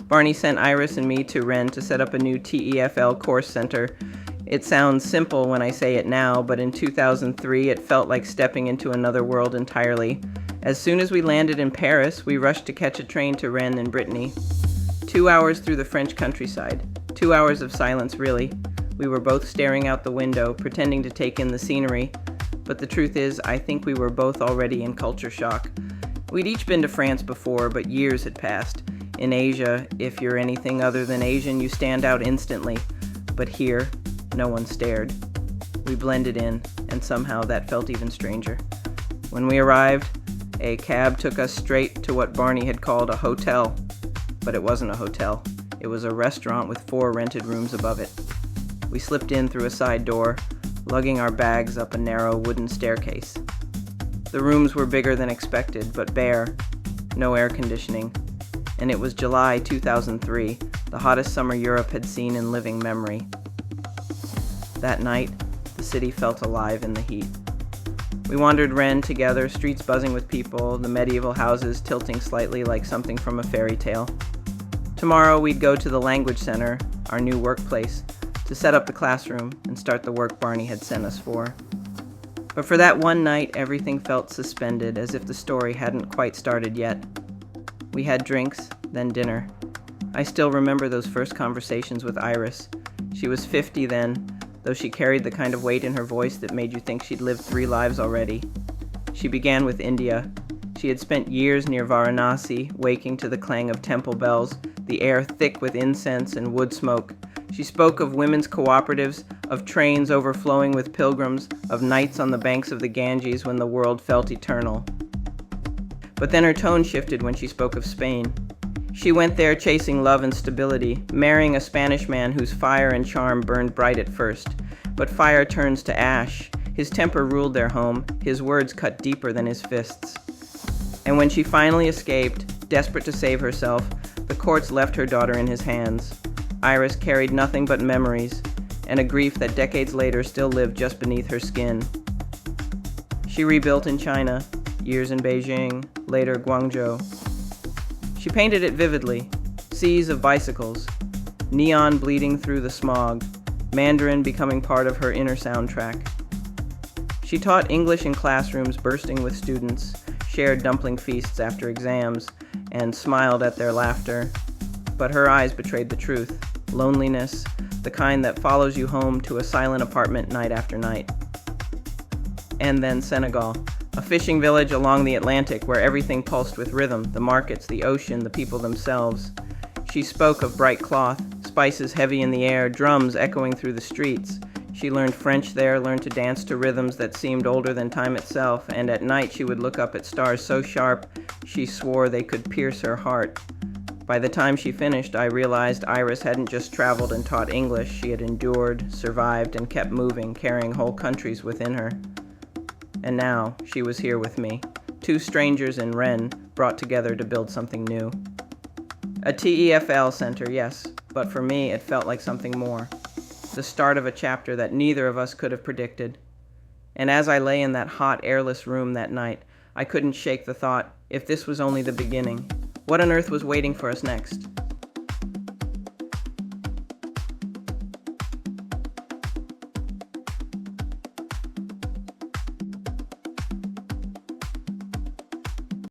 Barney sent Iris and me to Rennes to set up a new TEFL course center. It sounds simple when I say it now, but in 2003 it felt like stepping into another world entirely. As soon as we landed in Paris, we rushed to catch a train to Rennes in Brittany. 2 hours through the French countryside. 2 hours of silence, really. We were both staring out the window, pretending to take in the scenery. But the truth is, I think we were both already in culture shock. We'd each been to France before, but years had passed. In Asia, if you're anything other than Asian, you stand out instantly. But here, no one stared. We blended in, and somehow that felt even stranger. When we arrived, a cab took us straight to what Barney had called a hotel. But it wasn't a hotel. It was a restaurant with 4 rented rooms above it. We slipped in through a side door, lugging our bags up a narrow wooden staircase. The rooms were bigger than expected, but bare, no air conditioning, and it was July 2003, the hottest summer Europe had seen in living memory. That night, the city felt alive in the heat. We wandered Rennes together, streets buzzing with people, the medieval houses tilting slightly like something from a fairy tale. Tomorrow we'd go to the language center, our new workplace, to set up the classroom and start the work Barney had sent us for. But for that one night, everything felt suspended, as if the story hadn't quite started yet. We had drinks, then dinner. I still remember those first conversations with Iris. She was 50 then, though she carried the kind of weight in her voice that made you think she'd lived 3 lives already. She began with India. She had spent years near Varanasi, waking to the clang of temple bells, the air thick with incense and wood smoke. She spoke of women's cooperatives, of trains overflowing with pilgrims, of nights on the banks of the Ganges when the world felt eternal. But then her tone shifted when she spoke of Spain. She went there chasing love and stability, marrying a Spanish man whose fire and charm burned bright at first. But fire turns to ash. His temper ruled their home, his words cut deeper than his fists. And when she finally escaped, desperate to save herself, the courts left her daughter in his hands. Iris carried nothing but memories, and a grief that decades later still lived just beneath her skin. She rebuilt in China, years in Beijing, later Guangzhou. She painted it vividly, seas of bicycles, neon bleeding through the smog, Mandarin becoming part of her inner soundtrack. She taught English in classrooms bursting with students, shared dumpling feasts after exams, and smiled at their laughter. But her eyes betrayed the truth, loneliness, the kind that follows you home to a silent apartment night after night. And then Senegal, a fishing village along the Atlantic where everything pulsed with rhythm, the markets, the ocean, the people themselves. She spoke of bright cloth, spices heavy in the air, drums echoing through the streets. She learned French there, learned to dance to rhythms that seemed older than time itself, and at night she would look up at stars so sharp she swore they could pierce her heart. By the time she finished, I realized Iris hadn't just traveled and taught English, she had endured, survived, and kept moving, carrying whole countries within her. And now, she was here with me, 2 strangers in Rennes, brought together to build something new. A TEFL center, yes, but for me it felt like something more. The start of a chapter that neither of us could have predicted. And as I lay in that hot, airless room that night, I couldn't shake the thought, if this was only the beginning, what on earth was waiting for us next?